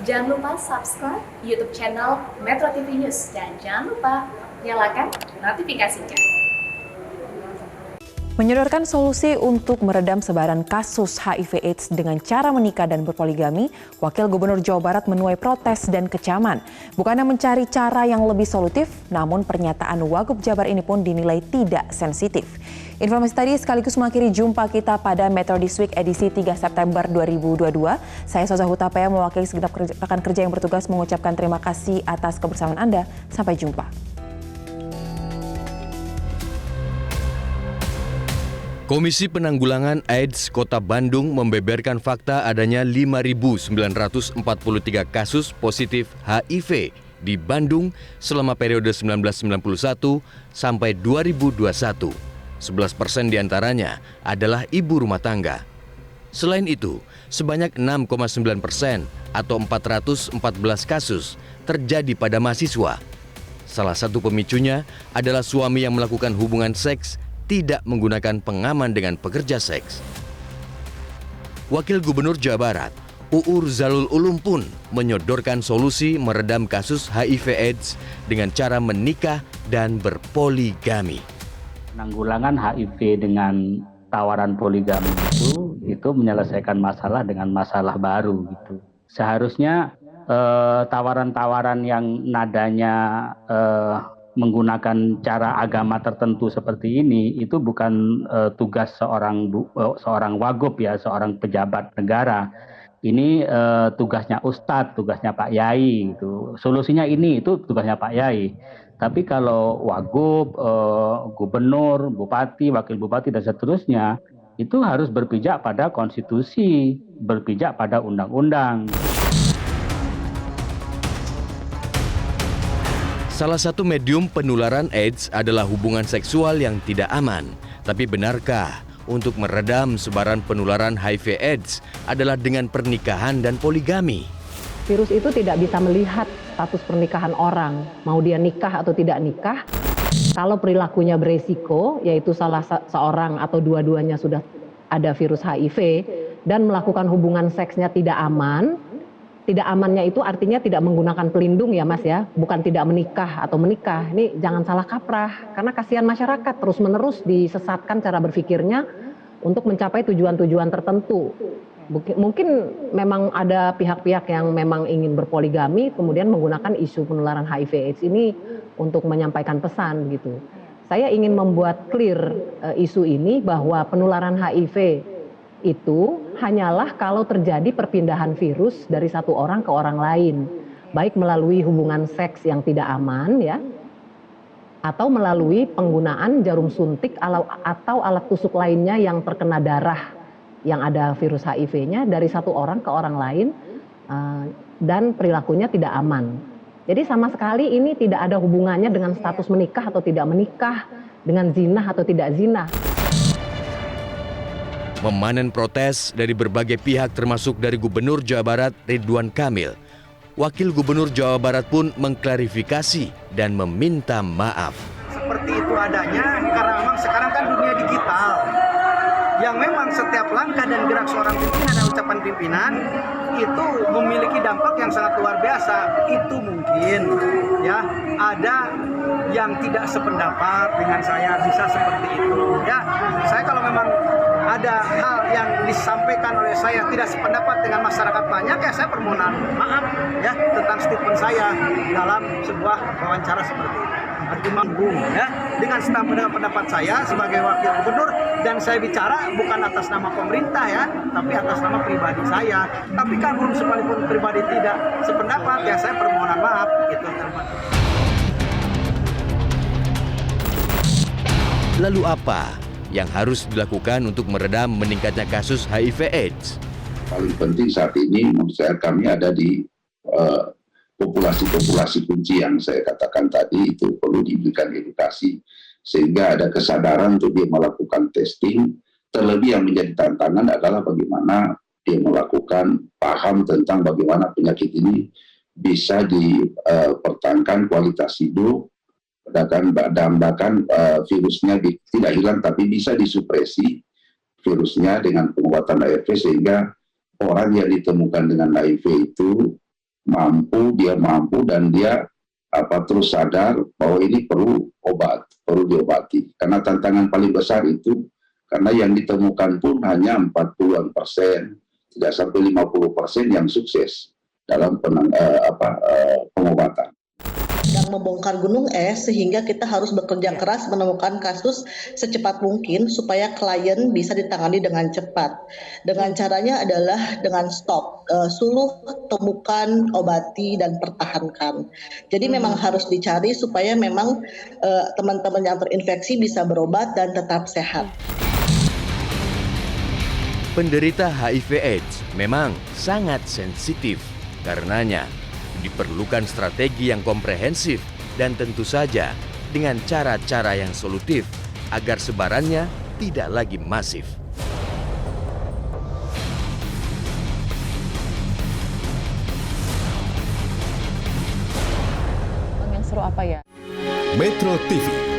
Jangan lupa subscribe YouTube channel Metro TV News dan jangan lupa nyalakan notifikasinya. Menyodorkan solusi untuk meredam sebaran kasus HIV/AIDS dengan cara menikah dan berpoligami, Wakil Gubernur Jawa Barat menuai protes dan kecaman. Bukannya mencari cara yang lebih solutif, namun pernyataan Wagub Jabar ini pun dinilai tidak sensitif. Informasi tadi sekaligus mengakhiri jumpa kita pada Metro This Week edisi 3 September 2022. Saya Soza Hutapea mewakili segenap rekan kerja yang bertugas mengucapkan terima kasih atas kebersamaan Anda. Sampai jumpa. Komisi Penanggulangan AIDS Kota Bandung membeberkan fakta adanya 5.943 kasus positif HIV di Bandung selama periode 1991 sampai 2021. 11% diantaranya adalah ibu rumah tangga. Selain itu, sebanyak 6,9% atau 414 kasus terjadi pada mahasiswa. Salah satu pemicunya adalah suami yang melakukan hubungan seks tidak menggunakan pengaman dengan pekerja seks. Wakil Gubernur Jawa Barat, UU Ruzalul Ulum pun menyodorkan solusi meredam kasus HIV/AIDS dengan cara menikah dan berpoligami. Penanggulangan HIV dengan tawaran poligami itu menyelesaikan masalah dengan masalah baru gitu. Seharusnya tawaran-tawaran yang nadanya menggunakan cara agama tertentu seperti ini itu bukan tugas seorang wagub ya, seorang pejabat negara. Ini tugasnya ustadz, tugasnya Pak Yai gitu. Solusinya ini itu tugasnya Pak Yai. Tapi kalau wagub, gubernur, bupati, wakil bupati dan seterusnya itu harus berpijak pada konstitusi, berpijak pada undang-undang. Salah satu medium penularan AIDS adalah hubungan seksual yang tidak aman. Tapi benarkah untuk meredam sebaran penularan HIV/AIDS adalah dengan pernikahan dan poligami? Virus itu tidak bisa melihat status pernikahan orang, mau dia nikah atau tidak nikah. Kalau perilakunya beresiko, yaitu salah seorang atau dua-duanya sudah ada virus HIV dan melakukan hubungan seksnya tidak aman. Tidak amannya itu artinya tidak menggunakan pelindung ya Mas ya, bukan tidak menikah atau menikah. Ini jangan salah kaprah, karena kasihan masyarakat terus-menerus disesatkan cara berpikirnya untuk mencapai tujuan-tujuan tertentu. Mungkin memang ada pihak-pihak yang memang ingin berpoligami, kemudian menggunakan isu penularan HIV/AIDS ini untuk menyampaikan pesan gitu. Saya ingin membuat clear isu ini bahwa penularan HIV itu hanyalah kalau terjadi perpindahan virus dari satu orang ke orang lain, baik melalui hubungan seks yang tidak aman ya, atau melalui penggunaan jarum suntik atau alat tusuk lainnya yang terkena darah yang ada virus HIV-nya dari satu orang ke orang lain dan perilakunya tidak aman. Jadi sama sekali ini tidak ada hubungannya dengan status menikah atau tidak menikah, dengan zina atau tidak zina. Memanen protes dari berbagai pihak termasuk dari Gubernur Jawa Barat Ridwan Kamil. Wakil Gubernur Jawa Barat pun mengklarifikasi dan meminta maaf. Seperti itu adanya karena memang sekarang kan dunia digital. Yang memang setiap langkah dan gerak seorang pimpinan dan ucapan pimpinan itu memiliki dampak yang sangat luar biasa. Itu mungkin ya ada yang tidak sependapat dengan saya bisa seperti itu ya. Saya kalau memang ada hal yang disampaikan oleh saya tidak sependapat dengan masyarakat banyak ya saya permohonan maaf ya tentang statement saya dalam sebuah wawancara seperti itu. Arti manggung ya dengan pendapat saya sebagai wakil gubernur dan saya bicara bukan atas nama pemerintah ya tapi atas nama pribadi saya. Tapi kan belum sekalipun pribadi tidak sependapat ya saya permohonan maaf gitu. Lalu apa yang harus dilakukan untuk meredam meningkatnya kasus HIV/AIDS? Paling penting saat ini menurut saya kami ada di populasi-populasi kunci yang saya katakan tadi itu perlu diberikan edukasi sehingga ada kesadaran untuk dia melakukan testing. Terlebih yang menjadi tantangan adalah bagaimana dia melakukan paham tentang bagaimana penyakit ini bisa dipertahankan kualitas hidup dan bahkan virusnya tidak hilang tapi bisa disupresi virusnya dengan pengobatan ARV sehingga orang yang ditemukan dengan HIV itu mampu dan dia terus sadar bahwa ini perlu diobati. Karena tantangan paling besar itu karena yang ditemukan pun hanya 40%, tidak sampai 50% yang sukses dalam pengobatan. Yang membongkar gunung es sehingga kita harus bekerja keras menemukan kasus secepat mungkin supaya klien bisa ditangani dengan cepat. Dengan caranya adalah dengan stop, suluh, temukan, obati, dan pertahankan. Jadi memang harus dicari supaya memang teman-teman yang terinfeksi bisa berobat dan tetap sehat. Penderita HIV/AIDS memang sangat sensitif. Karenanya, diperlukan strategi yang komprehensif dan tentu saja dengan cara-cara yang solutif agar sebarannya tidak lagi masif. Yang seru apa ya? Metro TV